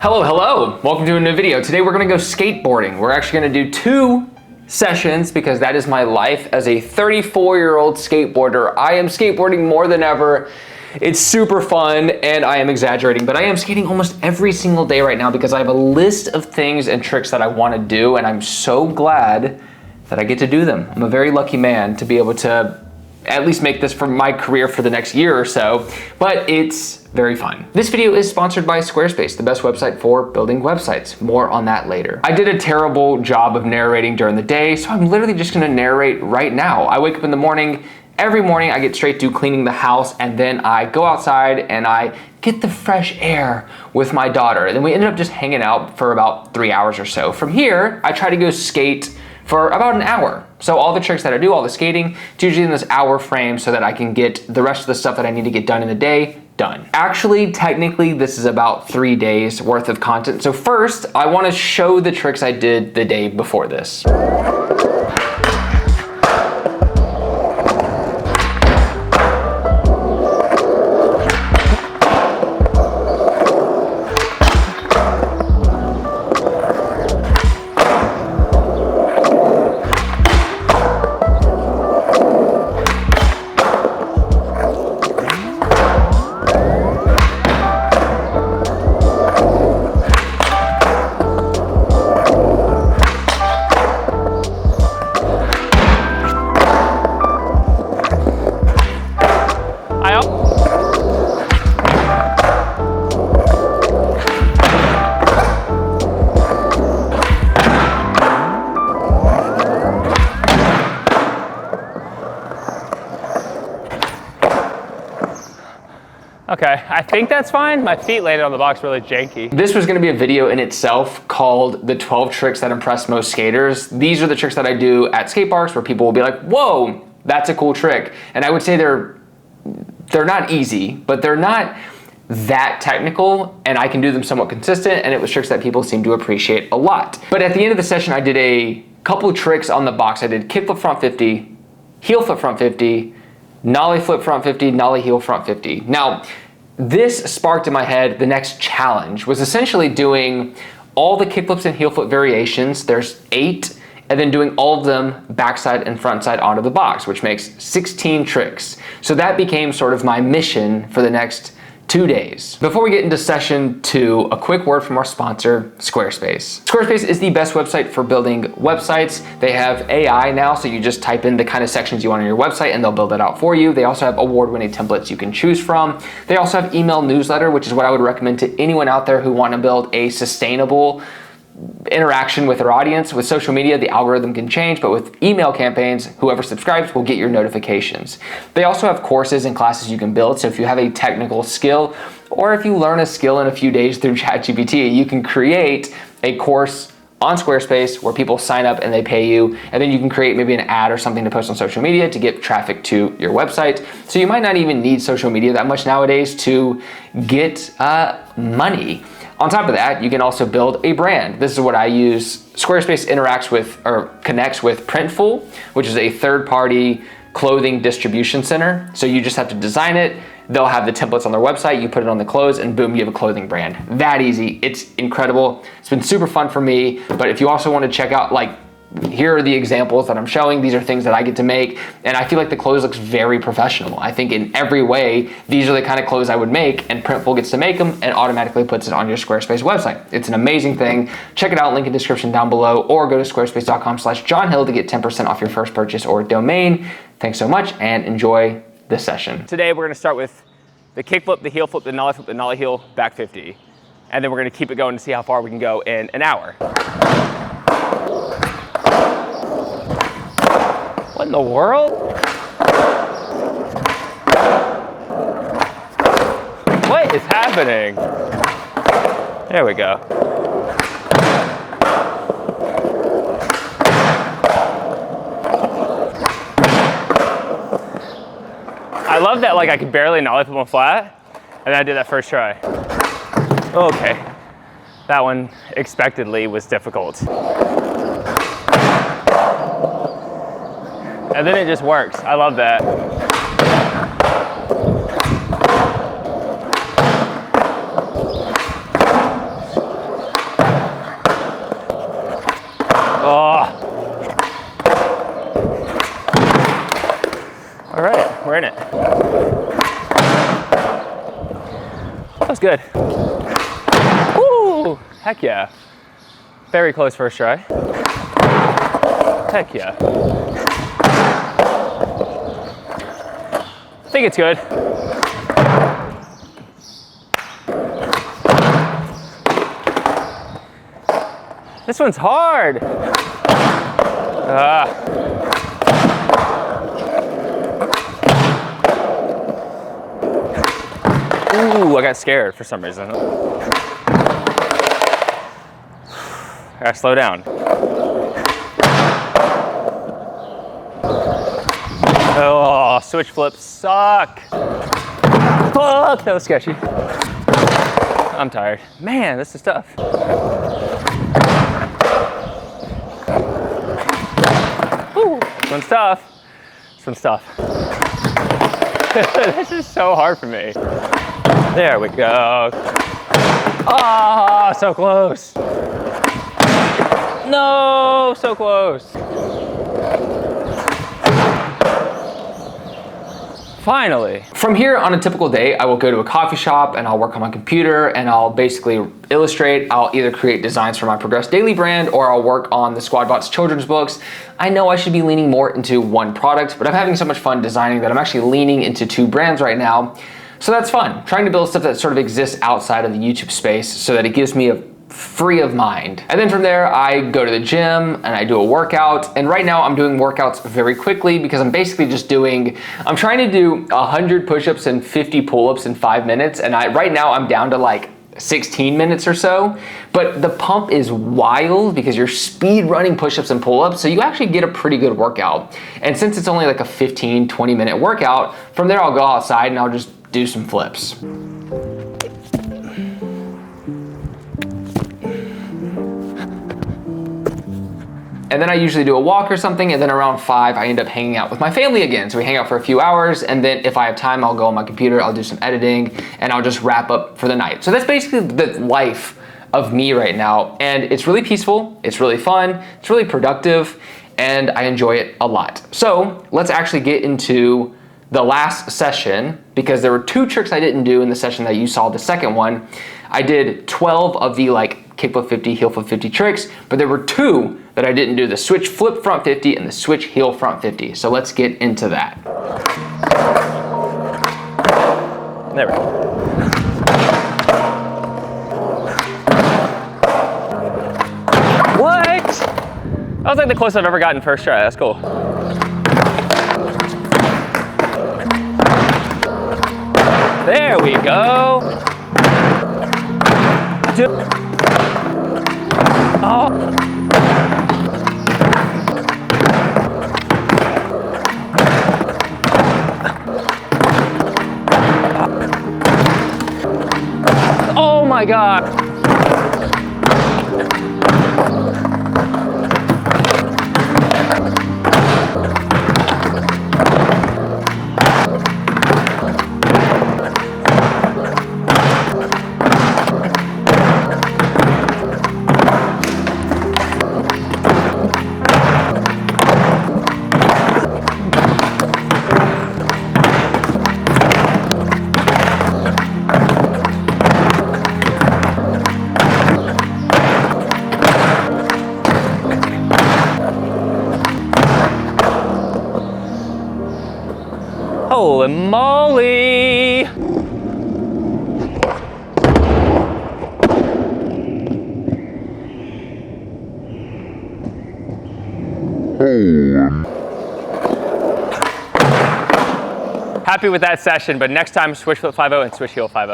Hello, hello. Welcome to a new video. Today we're gonna go skateboarding. We're actually gonna do 2 sessions because that is my life as a 34-year-old skateboarder. I am skateboarding more than ever. It's super fun and I am exaggerating, but I am skating almost every single day right now because I have a list of things and tricks that I wanna do, and I'm so glad that I get to do them. I'm a very lucky man to be able to at least make this for my career for the next year or so, but it's very fun. This video is sponsored by Squarespace, the best website for building websites. More on that later. I did a terrible job of narrating during the day, so I'm literally just gonna narrate right now. I wake up in the morning, every morning I get straight to cleaning the house, and then I go outside and I get the fresh air with my daughter. And then we ended up just hanging out for about 3 hours or so. From here, I try to go skate for about an hour. So all the tricks that I do, all the skating, it's usually in this hour frame so that I can get the rest of the stuff that I need to get done in the day done. Actually, technically, this is about 3 days worth of content. So first, I wanna show the tricks I did the day before this. Okay, I think that's fine. My feet landed on the box really janky. This was gonna be a video in itself called the 12 tricks that impress most skaters. These are the tricks that I do at skate parks where people will be like, whoa, that's a cool trick. And I would say they're not easy, but they're not that technical, and I can do them somewhat consistent, and it was tricks that people seem to appreciate a lot. But at the end of the session, I did a couple tricks on the box. I did kickflip front 50, heel flip front 50, nollie flip front 50, nollie heel front 50. Now, this sparked in my head the next challenge, was essentially doing all the kickflips and heel flip variations. There's 8, and then doing all of them backside and front side onto the box, which makes 16 tricks. So that became sort of my mission for the next 2 days. Before we get into session 2, a quick word from our sponsor, Squarespace. Squarespace is the best website for building websites. They have AI now, so you just type in the kind of sections you want on your website and they'll build it out for you. They also have award-winning templates you can choose from. They also have email newsletter, which is what I would recommend to anyone out there who want to build a sustainable interaction with their audience. With social media, the algorithm can change, but with email campaigns, whoever subscribes will get your notifications. They also have courses and classes you can build, so if you have a technical skill, or if you learn a skill in a few days through ChatGPT, you can create a course on Squarespace where people sign up and they pay you, and then you can create maybe an ad or something to post on social media to get traffic to your website. So you might not even need social media that much nowadays to get money. On top of that, you can also build a brand. This is what I use. Squarespace interacts with or connects with Printful, which is a third-party clothing distribution center. So you just have to design it. They'll have the templates on their website. You put it on the clothes and boom, you have a clothing brand. That easy. It's incredible. It's been super fun for me. But if you also want to check out, like, here are the examples that I'm showing. These are things that I get to make, and I feel like the clothes looks very professional. I think in every way, these are the kind of clothes I would make, and Printful gets to make them and automatically puts it on your Squarespace website. It's an amazing thing. Check it out, link in the description down below, or go to squarespace.com/JohnHill to get 10% off your first purchase or domain. Thanks so much, and enjoy this session. Today we're gonna start with the kickflip, the heel flip, the nollie heel, back 50. And then we're gonna keep it going to see how far we can go in an hour. What in the world? What is happening? There we go. I love that, like, I could barely nollie flip on flat, and then I did that first try. Okay, that one expectedly was difficult. And then it just works. I love that. was good. Woo! Heck yeah. Very close first try. Heck yeah. I think it's good. This one's hard. Ooh, I got scared for some reason. I gotta slow down. Oh, switch flips suck. Fuck, that was sketchy. I'm tired. Man, this is tough. Ooh, this one's tough. This one's tough. This is so hard for me. There we go. Ah, so close. No, so close. Finally. From here, on a typical day, I will go to a coffee shop and I'll work on my computer and I'll basically illustrate. I'll either create designs for my Progress Daily brand or I'll work on the SquadBots children's books. I know I should be leaning more into one product, but I'm having so much fun designing that I'm actually leaning into 2 brands right now. So that's fun. Trying to build stuff that sort of exists outside of the YouTube space so that it gives me a free of mind. And then from there, I go to the gym and I do a workout. And right now I'm doing workouts very quickly because I'm basically just I'm trying to do 100 push-ups and 50 pull-ups in 5 minutes. And right now I'm down to like 16 minutes or so, but the pump is wild because you're speed running push-ups and pull-ups, so you actually get a pretty good workout. And since it's only like a 15-20 minute workout, from there I'll go outside and I'll just do some flips. And then I usually do a walk or something, and then around 5, I end up hanging out with my family again. So we hang out for a few hours, and then if I have time, I'll go on my computer, I'll do some editing, and I'll just wrap up for the night. So that's basically the life of me right now. And it's really peaceful, it's really fun, it's really productive, and I enjoy it a lot. So let's actually get into the last session, because there were 2 tricks I didn't do in the session that you saw, the second one. I did 12 of the kickflip 50, heel flip 50 tricks, but there were 2 that I didn't do, the switch flip front 50 and the switch heel front 50. So let's get into that. There we go. What? That was like the closest I've ever gotten first try. That's cool. There we go. Oh. Oh my God. Holy moly! Happy with that session, but next time switch flip 5-0 and switch heel 5-0.